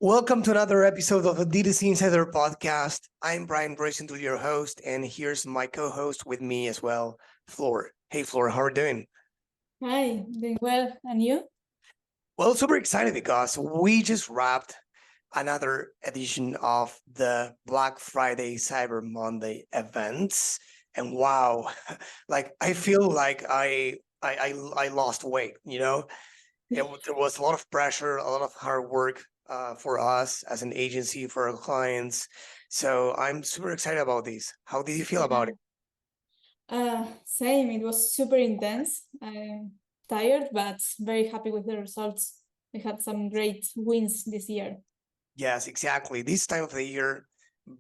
Welcome to another episode of the DTC Insider podcast. I'm Roisentul, your host, and here's my co-host with me as well, Flor. Hey, Flor, how are you doing? Hi, doing well. And you? Well, super excited because we just wrapped another edition of the Black Friday Cyber Monday events, and wow, like I feel like I lost weight. There was a lot of pressure, a lot of hard work for us as an agency, for our clients. So I'm super excited about this. How did you feel about Yeah. it? Same. It was super intense. I'm tired, but very happy with the results. We had some great wins this year. Yes, exactly. This time of the year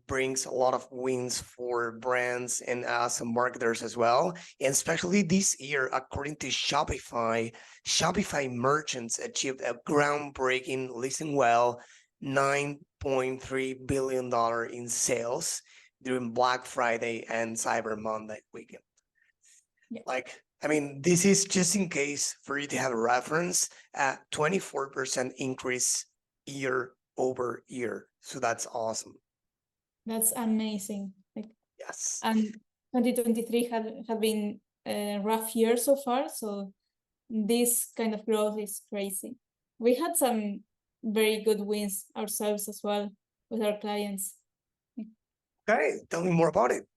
brings a lot of wins for brands and us and marketers as well. And especially this year, according to Shopify, Shopify merchants achieved a groundbreaking, listen well, $9.3 billion in sales during Black Friday and Cyber Monday weekend. Yeah. This is just in case for you to have a reference, a 24% increase year over year. So that's awesome. That's amazing. Yes. And 2023 had been a rough year so far, so this kind of growth is crazy. We had some very good wins ourselves as well with our clients. Okay, tell me more about it.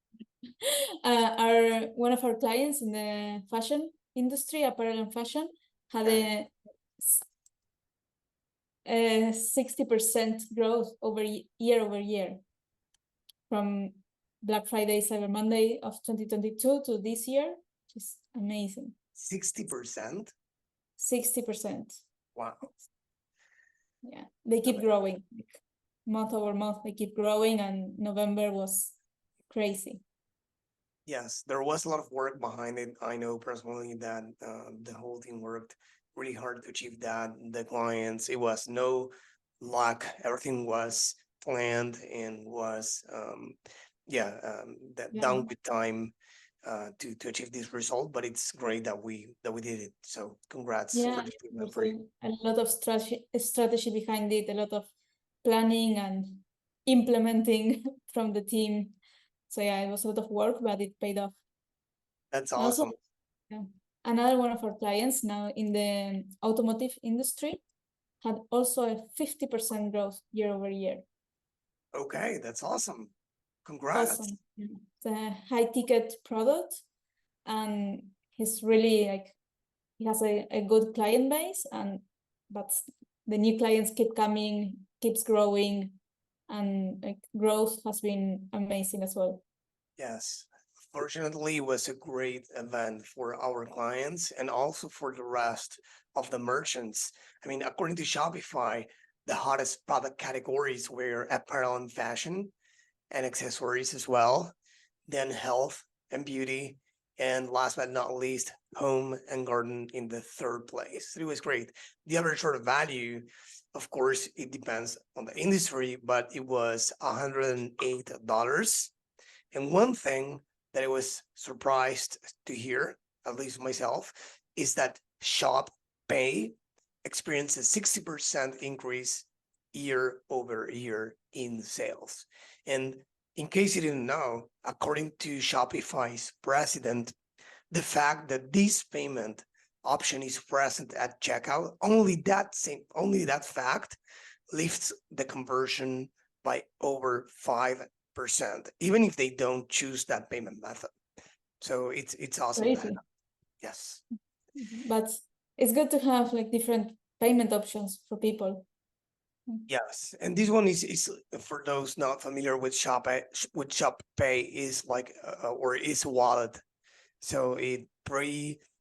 One of our clients in the fashion industry, apparel and fashion, had a 60% growth year over year from Black Friday, Cyber Monday of 2022 to this year, which is amazing. 60%? 60%. Wow. Yeah, they keep growing. Month over month, they keep growing, and November was crazy. Yes, there was a lot of work behind it. I know personally that the whole team worked really hard to achieve that. The clients, it was no luck. Everything was planned and was, done with time to achieve this result. But it's great that we did it. So congrats for Yeah, the team and there's for you. a lot of strategy behind it, a lot of planning and implementing from the team. So yeah, it was a lot of work, but it paid off. That's And also, awesome. yeah, another one of our clients now in the automotive industry had also a 50% growth year over year. Okay, that's awesome. Congrats. Awesome. Yeah. It's a high ticket product, and he's really he has a good client base, but the new clients keep coming, keeps growing, and growth has been amazing as well. Yes. Fortunately, it was a great event for our clients and also for the rest of the merchants. According to Shopify, the hottest product categories were apparel and fashion and accessories as well, then health and beauty, and last but not least, home and garden in the third place. So it was great. The average order value, of course, it depends on the industry, but it was $108. And one thing that I was surprised to hear, at least myself, is that Shop Pay experienced a 60% increase year over year in sales. And in case you didn't know, according to Shopify's president, the fact that this payment option is present at checkout, only that fact lifts the conversion by over 5%, even if they don't choose that payment method. So it's awesome. Crazy. Yes. But it's good to have different payment options for people. Yes, and this one is for those not familiar with Shop Pay is like or is a wallet. So it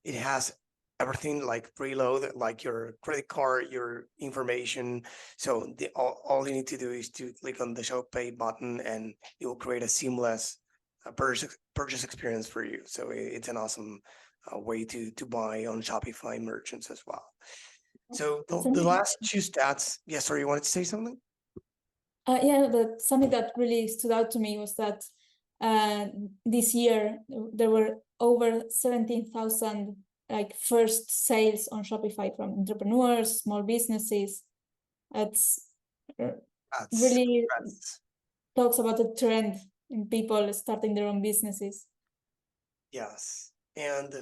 has everything like preload, like your credit card, your information. So all you need to do is to click on the Shop Pay button, and it will create a seamless purchase experience for you. So it's an awesome way to buy on Shopify merchants as well. So the last two stats. Yeah, sorry, you wanted to say something? Yeah, something that really stood out to me was that this year there were over 17,000 first sales on Shopify from entrepreneurs, small businesses. It's really That's talks about a trend in people starting their own businesses. yes. And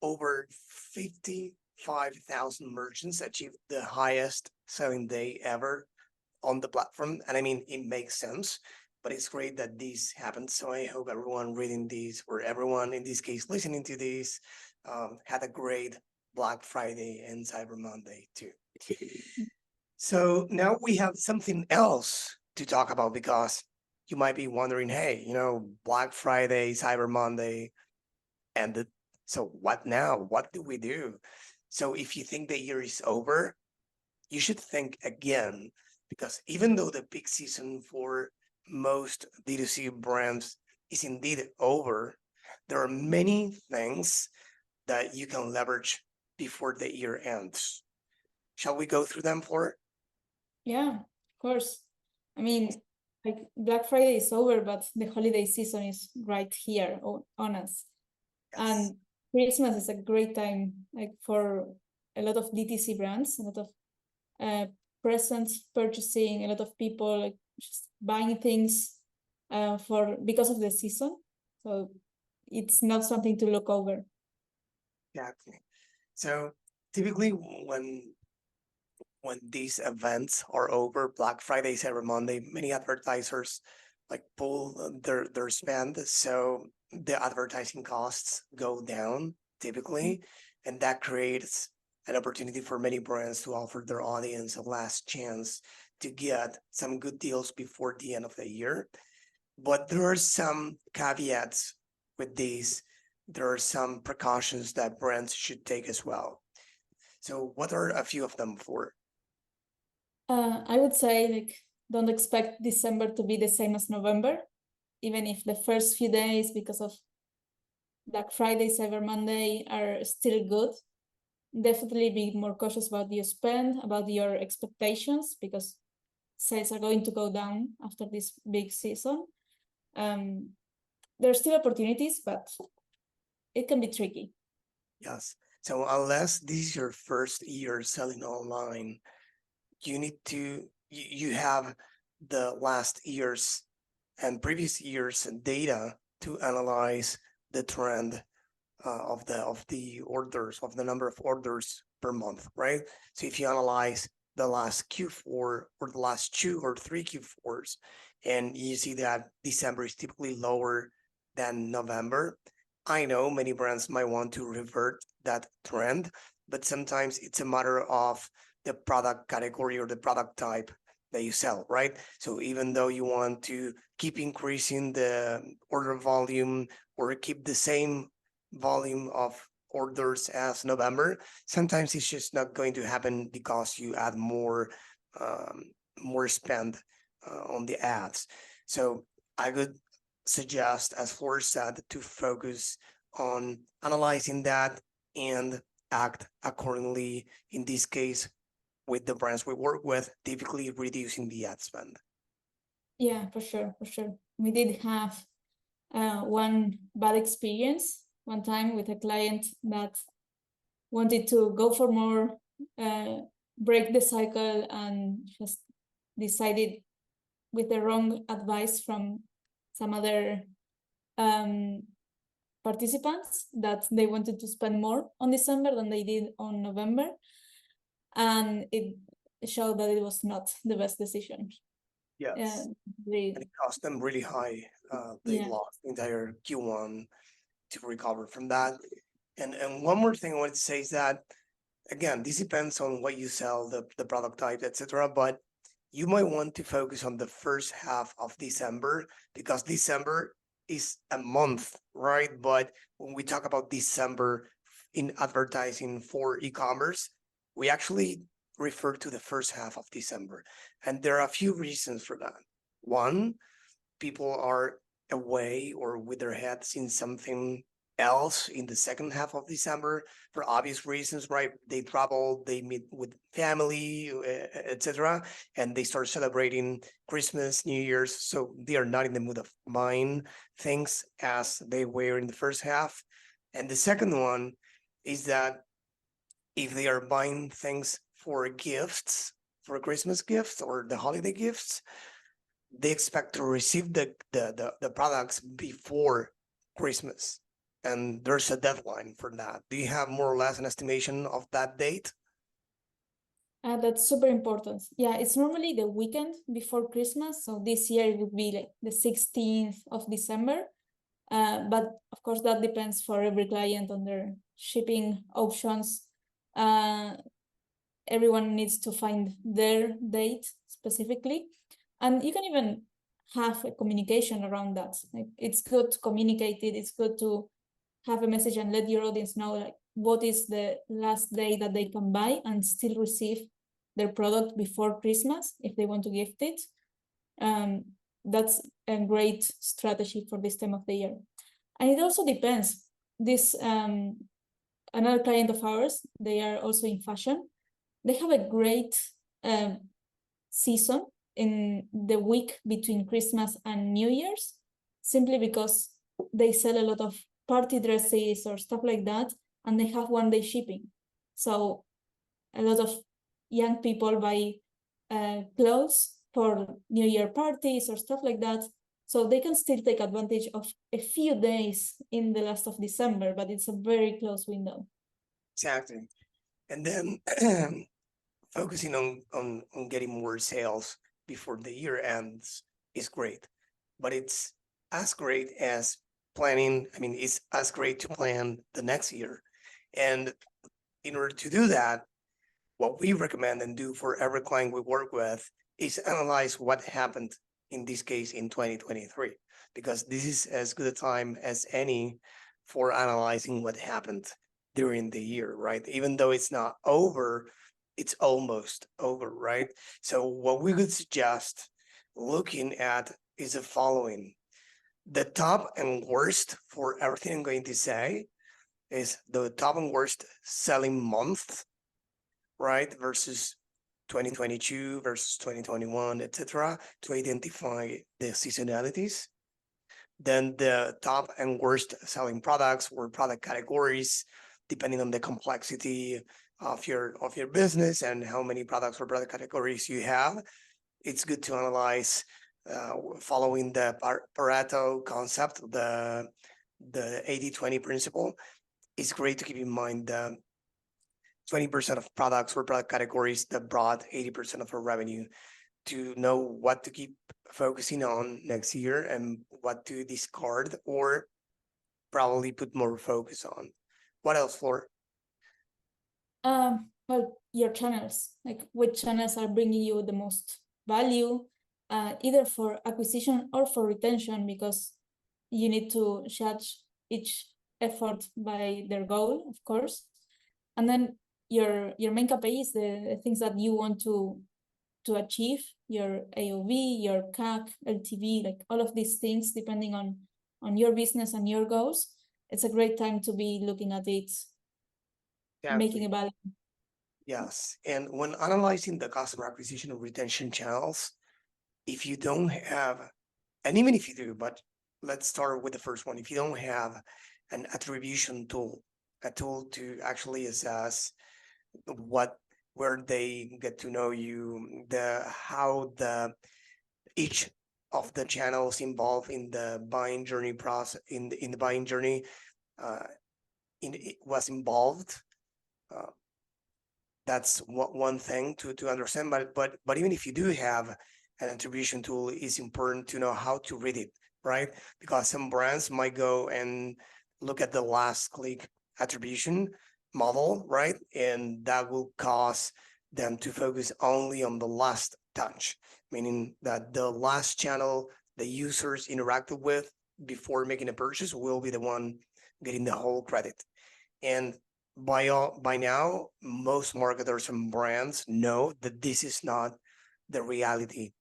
over 55,000 merchants achieved the highest selling day ever on the platform. And I mean, it makes sense, but it's great that this happened. So I hope everyone reading this, or everyone in this case listening to this, had a great Black Friday and Cyber Monday too. So now we have something else to talk about, because you might be wondering, hey, Black Friday, Cyber Monday, ended. So what now? What do we do? So if you think the year is over, you should think again, because even though the peak season for most D2C brands is indeed over, there are many things that you can leverage before the year ends. Shall we go through them, Flor? Yeah, of course. I mean, like Black Friday is over, but the holiday season is right here on us. Yes. And Christmas is a great time, like for a lot of DTC brands, a lot of presents purchasing, a lot of people like just buying things because of the season. So it's not something to look over. Exactly. So typically when these events are over, Black Friday, Cyber Monday, many advertisers like pull their spend, so the advertising costs go down typically, and that creates an opportunity for many brands to offer their audience a last chance to get some good deals before the end of the year. But there are some caveats with these. There are some precautions that brands should take as well. So what are a few of them for? I would say like don't expect December to be the same as November, even if the first few days because of Black Friday, Cyber Monday are still good. Definitely be more cautious about your spend, about your expectations, because sales are going to go down after this big season. There are still opportunities, but it can be tricky. Yes. So unless this is your first year selling online, you have the last year's and previous year's data to analyze the trend of the orders, of the number of orders per month, right? So if you analyze the last Q4 or the last 2 or 3 Q4s, and you see that December is typically lower than November, I know many brands might want to revert that trend, but sometimes it's a matter of the product category or the product type that you sell, right? So even though you want to keep increasing the order volume or keep the same volume of orders as November, sometimes it's just not going to happen because you add more spend on the ads. So I would suggest, as Flor said, to focus on analyzing that and act accordingly. In this case, with the brands we work with, typically reducing the ad spend. Yeah, for sure, for sure. We did have one bad experience one time with a client that wanted to go for more, break the cycle, and just decided with the wrong advice from some other participants that they wanted to spend more on December than they did on November. And it showed that it was not the best decision. Yes. They, And it cost them really high. They yeah. lost the entire Q1 to recover from that. And one more thing I wanted to say is that, again, this depends on what you sell, the product type, etc. But you might want to focus on the first half of December, because December is a month, right? But when we talk about December in advertising for e-commerce, we actually refer to the first half of December. And there are a few reasons for that. One, people are away or with their heads in something else in the second half of December for obvious reasons, right? They travel, they meet with family, etc., and they start celebrating Christmas, New Year's. So they are not in the mood of buying things as they were in the first half. And the second one is that if they are buying things for gifts for Christmas gifts or the holiday gifts, they expect to receive the products before Christmas. And there's a deadline for that. Do you have more or less an estimation of that date? That's super important. Yeah, it's normally the weekend before Christmas. So this year it would be like the 16th of December. But of course, that depends for every client on their shipping options. Everyone needs to find their date specifically. And you can even have a communication around that. Like, it's good to communicate it. It's good to have a message and let your audience know like what is the last day that they can buy and still receive their product before Christmas if they want to gift it. That's a great strategy for this time of the year. And it also depends. This another client of ours, they are also in fashion. They have a great season in the week between Christmas and New Year's, simply because they sell a lot of party dresses or stuff like that, and they have 1-day shipping. So a lot of young people buy clothes for New Year parties or stuff like that. So they can still take advantage of a few days in the last of December, but it's a very close window. Exactly. And then focusing on getting more sales before the year ends is great, but it's as great as planning. I mean, it's as great to plan the next year. And in order to do that, what we recommend and do for every client we work with is analyze what happened in this case in 2023, because this is as good a time as any for analyzing what happened during the year, right? Even though it's not over, it's almost over, right? So what we would suggest looking at is the following. The top and worst for everything I'm going to say is the top and worst selling month, right? Versus 2022 versus 2021, etc., to identify the seasonalities. Then the top and worst selling products or product categories, depending on the complexity of your business and how many products or product categories you have. It's good to analyze following the Pareto concept, the 80-20 principle. It's great to keep in mind the 20% of products or product categories that brought 80% of our revenue, to know what to keep focusing on next year and what to discard or probably put more focus on. What else, Flor? Well, your channels, like which channels are bringing you the most value, either for acquisition or for retention, because you need to judge each effort by their goal, of course. And then your main KPI is the things that you want to achieve, your AOV, your CAC, LTV, like all of these things, depending on your business and your goals. It's a great time to be looking at it, making a balance. Yes. And when analyzing the customer acquisition and retention channels, if you don't have, and even if you do, but let's start with the first one. If you don't have an attribution tool, a tool to actually assess where they get to know you, how each of the channels involved in the buying journey process, in the buying journey, it was involved. That's one thing to understand. But even if you do have an attribution tool, it's important to know how to read it, right? Because some brands might go and look at the last click attribution model, right? And that will cause them to focus only on the last touch, meaning that the last channel the users interacted with before making a purchase will be the one getting the whole credit. And by now, most marketers and brands know that this is not the reality.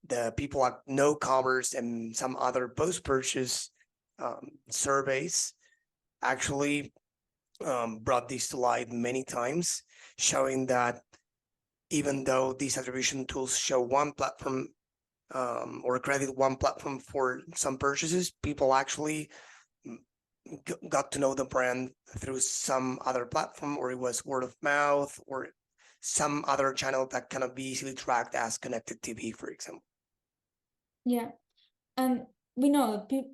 The people at No Commerce and some other post-purchase surveys actually brought this to light many times, showing that even though these attribution tools show one platform or credit one platform for some purchases, people actually got to know the brand through some other platform, or it was word of mouth or some other channel that cannot be easily tracked as connected TV, for example. Yeah, and we know that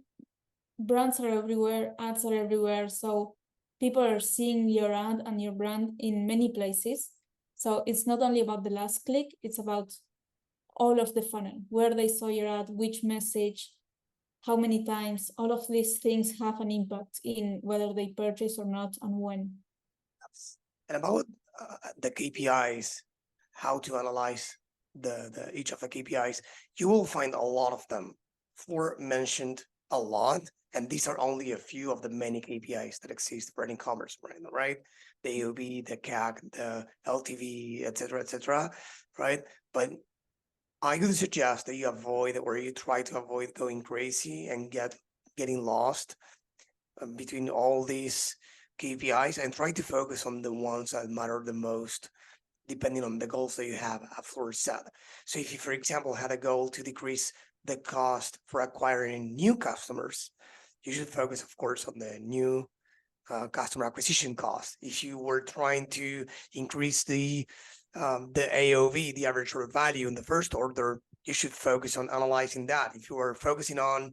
brands are everywhere, ads are everywhere, so people are seeing your ad and your brand in many places. So it's not only about the last click, it's about all of the funnel, where they saw your ad, which message, how many times. All of these things have an impact in whether they purchase or not and when. And about the KPIs, how to analyze the each of the KPIs, you will find a lot of them. Floor mentioned a lot, and these are only a few of the many KPIs that exist for an e-commerce brand, right? The AOV, the CAC, the LTV, et cetera, right? But I would suggest that you avoid, or you try to avoid going crazy and getting lost between all these KPIs, and try to focus on the ones that matter the most, depending on the goals that you have at Floor set. So if you, for example, had a goal to decrease the cost for acquiring new customers, you should focus, of course, on the new customer acquisition cost. If you were trying to increase the AOV, the average order value in the first order, you should focus on analyzing that. If you are focusing on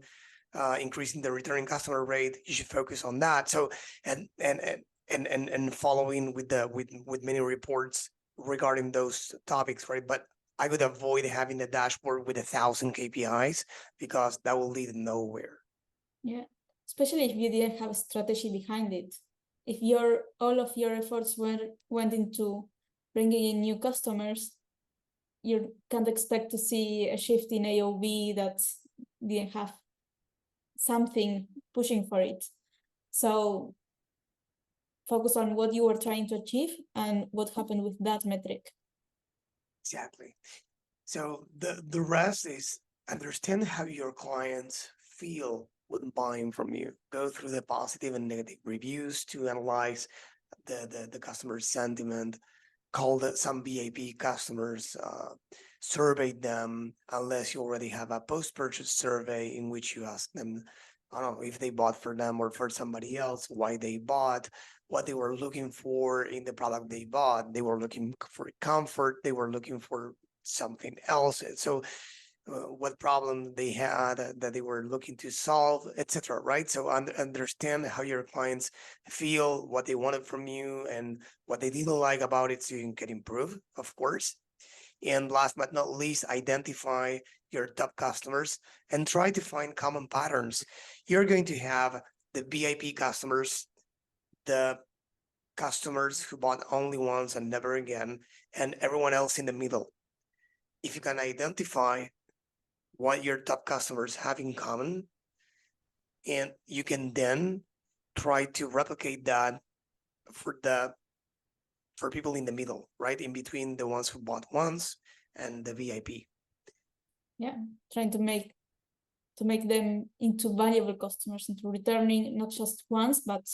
increasing the returning customer rate, you should focus on that. So and following with many reports regarding those topics, right? But I would avoid having a dashboard with 1,000 KPIs, because that will lead nowhere. Yeah, especially if you didn't have a strategy behind it. If all of your efforts went into bringing in new customers, you can't expect to see a shift in AOV that didn't have something pushing for it. So focus on what you were trying to achieve and what happened with that metric. Exactly. So the rest is understand how your clients feel when buying from you. Go through the positive and negative reviews to analyze the customer sentiment. Call some VIP customers, survey them, unless you already have a post-purchase survey in which you ask them, I don't know, if they bought for them or for somebody else, why they bought, what they were looking for in the product they bought. They were looking for comfort, they were looking for something else. So what problem they had that they were looking to solve, etc. Right? So understand how your clients feel, what they wanted from you, and what they didn't like about it, so you can improve, of course. And last but not least, identify your top customers and try to find common patterns. You're going to have the VIP customers, the customers who bought only once and never again, and everyone else in the middle. If you can identify what your top customers have in common, and you can then try to replicate that for people in the middle, right? In between the ones who bought once and the VIP. Yeah, trying to make them into valuable customers, into returning not just once, but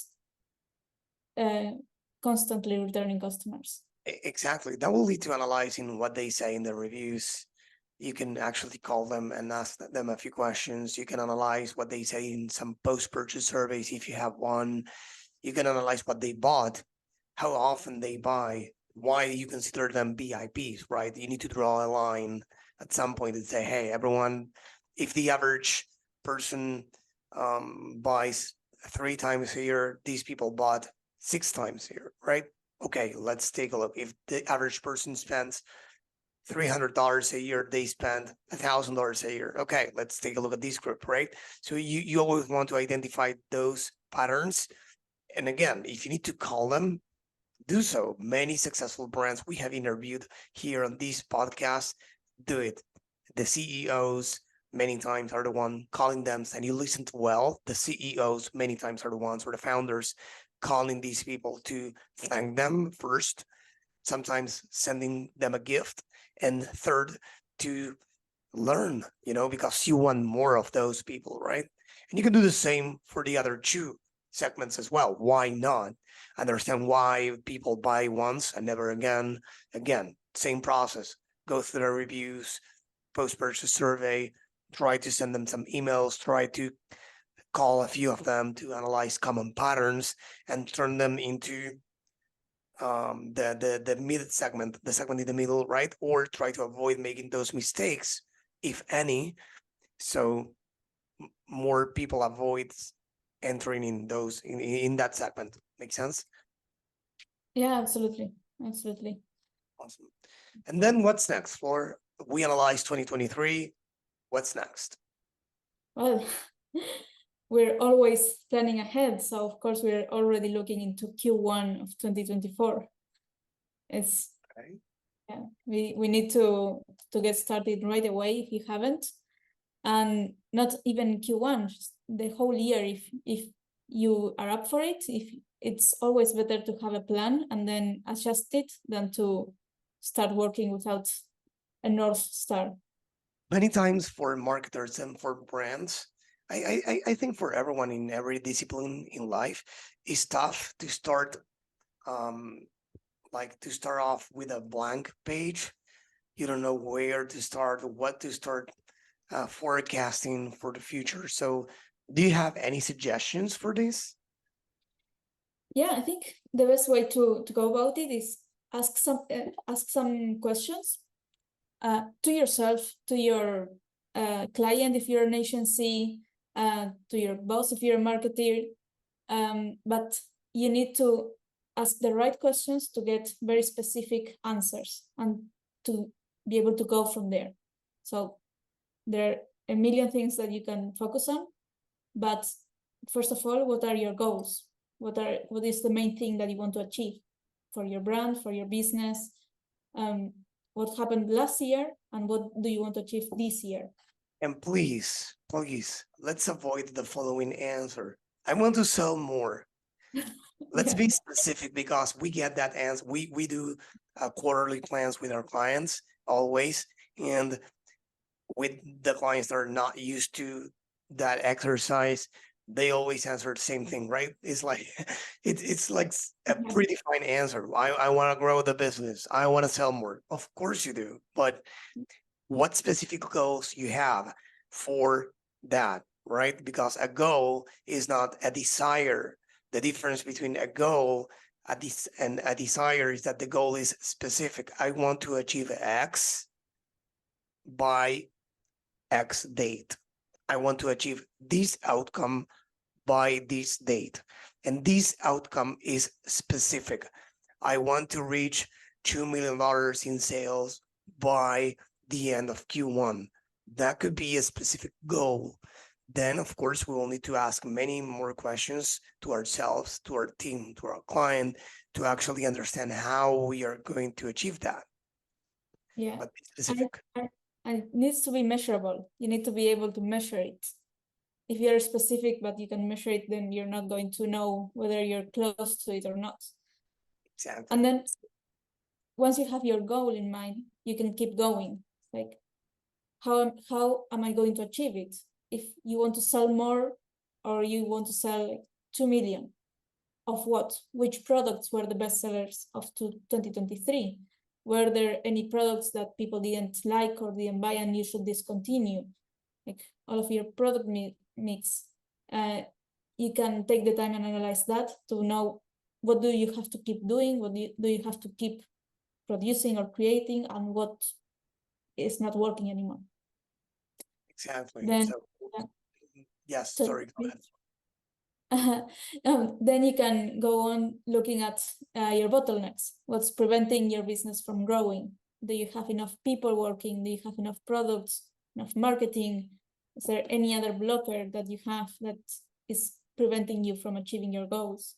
constantly returning customers. Exactly. That will lead to analyzing what they say in the reviews. You can actually call them and ask them a few questions. You can analyze what they say in some post-purchase surveys if you have one. You can analyze what they bought, how often they buy, why you consider them VIPs, right? You need to draw a line at some point and say, hey, everyone, if the average person buys 3 times a year, these people bought 6 times a year, right? Okay, let's take a look. If the average person spends $300 a year, they spend $1,000 a year. Okay, let's take a look at this group, right? So you always want to identify those patterns. And again, if you need to call them, do so. Many successful brands we have interviewed here on this podcast do it. The CEOs many times are the one calling them, and you listen to well. The CEOs many times are the ones, or the founders, calling these people to thank them first, sometimes sending them a gift, and third, to learn, because you want more of those people, right? And you can do the same for the other 2 segments as well. Why not? Understand why people buy once and never again. Again, same process. Go through the reviews, post-purchase survey, try to send them some emails, try to call a few of them to analyze common patterns and turn them into the mid segment, the segment in the middle, right? Or try to avoid making those mistakes, if any, so more people avoid entering in those in that segment. Make sense? Yeah, absolutely. Absolutely. Awesome. And then what's next, Flor? We analyzed 2023. What's next? Well, we're always planning ahead. So of course we're already looking into Q1 of 2024. It's Okay. yeah, we need to get started right away if you haven't. And not even Q1, just the whole year if you are up for it. If it's always better to have a plan and then adjust it than to start working without a North Star. Many times for marketers and for brands, I think for everyone in every discipline in life, it's tough to start like to start off with a blank page. You don't know where to start, what to start forecasting for the future. So do you have any suggestions for this? Yeah, I think the best way to go about it is ask some questions to yourself, to your client if you're an agency, to your boss if you're a marketer. But you need to ask the right questions to get very specific answers and to be able to go from there. So there are a million things that you can focus on, but first of all, what are your goals? What is the main thing that you want to achieve for your brand, for your business? What happened last year and what do you want to achieve this year? And please, let's avoid the following answer. I want to sell more. Let's Yeah. be specific because we get that answer. We do quarterly plans with our clients always, and with the clients that are not used to that exercise, they always answer the same thing, right? It's like it's like a Yeah. predefined answer. I want to grow the business. I want to sell more. Of course you do, but what specific goals you have for that, right? Because a goal is not a desire. The difference between a goal and a desire is that the goal is specific. I want to achieve X by X date. I want to achieve this outcome by this date. And this outcome is specific. I want to reach $2 million in sales by the end of Q1. That could be a specific goal. Then, of course, we will need to ask many more questions to ourselves, to our team, to our client, to actually understand how we are going to achieve that. Yeah. But be specific. And it needs to be measurable. You need to be able to measure it. If you're specific, but you can measure it, then you're not going to know whether you're close to it or not. Exactly. And then once you have your goal in mind, you can keep going. Like, how am I going to achieve it? If you want to sell more or you want to sell like 2 million, of what? Which products were the best sellers of 2023? Were there any products that people didn't like or didn't buy and you should discontinue? Like all of your product mix. You can take the time and analyze that to know what do you have to keep doing, what do you have to keep producing or creating, and what is not working anymore. Exactly. Then, So, yes, so sorry, go ahead. then you can go on looking at your bottlenecks. What's preventing your business from growing? Do you have enough people working? Do you have enough products, enough marketing? Is there any other blocker that you have that is preventing you from achieving your goals?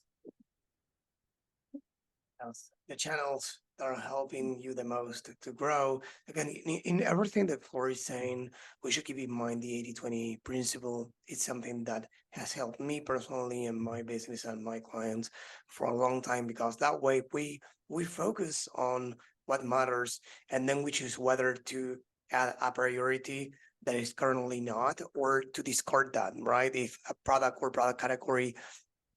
Yes. The channels that are helping you the most to grow. Again, in everything that Flor is saying, we should keep in mind the 80-20 principle. It's something that has helped me personally and my business and my clients for a long time, because that way we focus on what matters, and then we choose whether to add a priority that is currently not, or to discard that, right? If a product or product category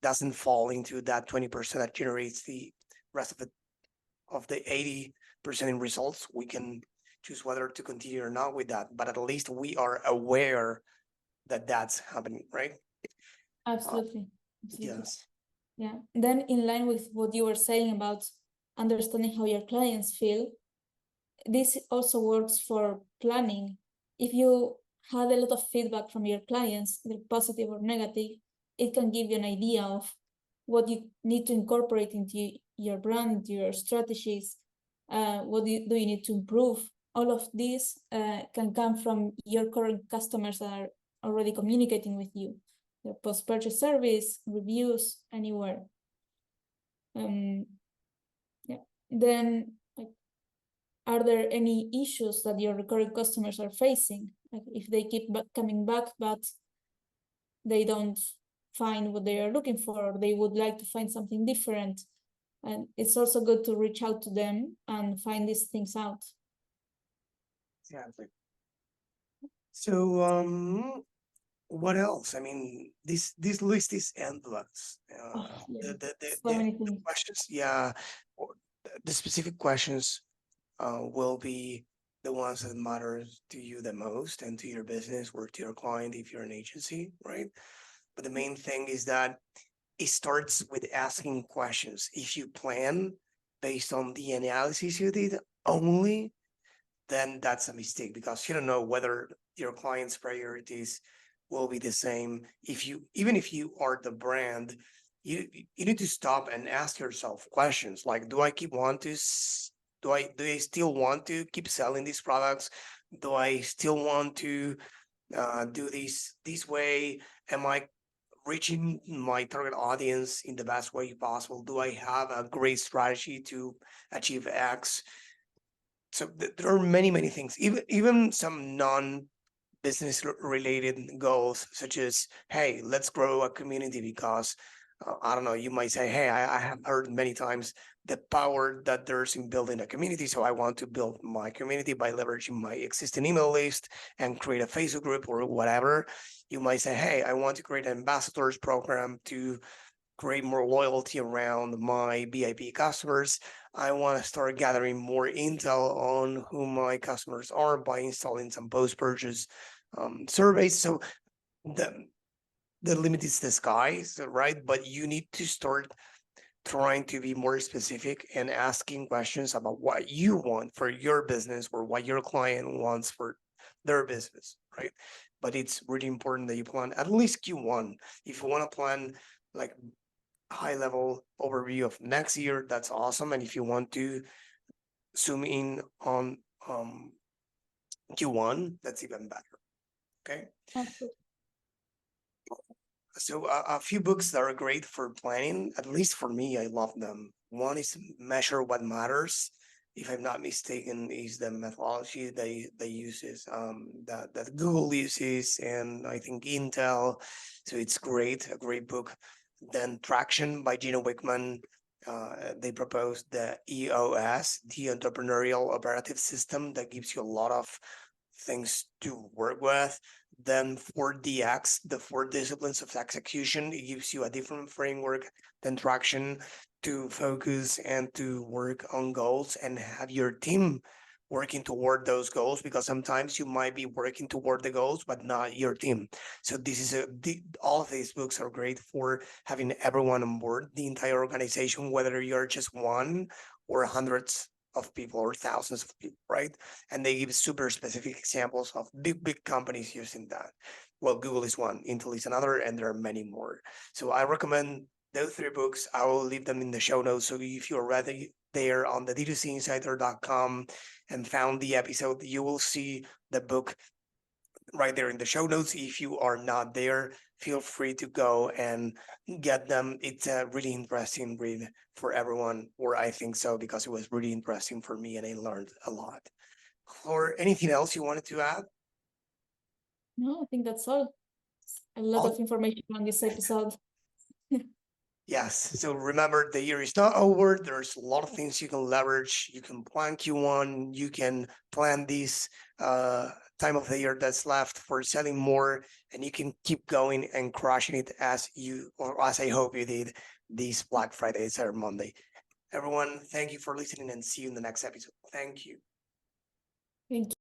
doesn't fall into that 20% that generates the rest of the 80% in results, we can choose whether to continue or not with that. But at least we are aware that that's happening, right? Absolutely. Absolutely. Yes. Yeah. Then in line with what you were saying about understanding how your clients feel. This also works for planning. If you had a lot of feedback from your clients, either positive or negative, it can give you an idea of what you need to incorporate into your brand, into your strategies. What do you need to improve? All of this can come from your current customers that are already communicating with you. The post-purchase service, reviews, anywhere. Yeah. Then, like, are there any issues that your recurring customers are facing? Like if they keep coming back, but they don't find what they are looking for, or they would like to find something different. And it's also good to reach out to them and find these things out. Exactly. So, what else? I mean, this list is endless. Yeah. The So many things. questions, yeah, or the specific questions will be the ones that matter to you the most and to your business or to your client if you're an agency, right? But the main thing is that it starts with asking questions. If you plan based on the analysis you did only, then that's a mistake because you don't know whether your client's priorities will be the same. Even if you are the brand, you need to stop and ask yourself questions like, do I do I still want to keep selling these products? Do I still want to do this way? Am I reaching my target audience in the best way possible? Do I have a great strategy to achieve X? So there are many things, even some non-business related goals, such as, hey, let's grow a community because I don't know, you might say, hey, I have heard many times the power that there's in building a community. So I want to build my community by leveraging my existing email list and create a Facebook group or whatever. You might say, hey, I want to create an ambassadors program to create more loyalty around my VIP customers. I want to start gathering more intel on who my customers are by installing some post-purchase surveys. So the limit is the sky, right? But you need to start trying to be more specific and asking questions about what you want for your business or what your client wants for their business, right? But it's really important that you plan at least Q1. If you want to plan like high level overview of next year, that's awesome. And if you want to zoom in on Q1, that's even better. Okay. Okay. So a few books that are great for planning, at least for me, I love them. One is Measure What Matters. If I'm not mistaken, is the methodology they uses that Google uses, and I think Intel. So it's great, a great book. Then Traction by Gino Wickman. They proposed the EOS, the Entrepreneurial Operative System, that gives you a lot of things to work with. Then 4DX, the 4 disciplines of execution, it gives you a different framework than Traction to focus and to work on goals and have your team working toward those goals, because sometimes you might be working toward the goals but not your team. So this is all of these books are great for having everyone on board, the entire organization, whether you're just one or hundreds of people or thousands of people, right? And they give super specific examples of big companies using that. Well, Google is one, Intel is another, and there are many more. So I recommend those 3 books. I will leave them in the show notes. So if you're already there on the DTCinsider.com and found the episode, you will see the book right there in the show notes. If you are not there, feel free to go and get them. It's a really interesting read for everyone, or I think so, because it was really interesting for me and I learned a lot. Or anything else you wanted to add? No, I think that's all. A lot of information on this episode. Yes. So remember, the year is not over. There's a lot of things you can leverage. You can plan Q1. You can plan this time of the year that's left for selling more, and you can keep going and crushing it as I hope you did this Black Friday, Cyber Monday. Everyone, thank you for listening and see you in the next episode. Thank you. Thank you.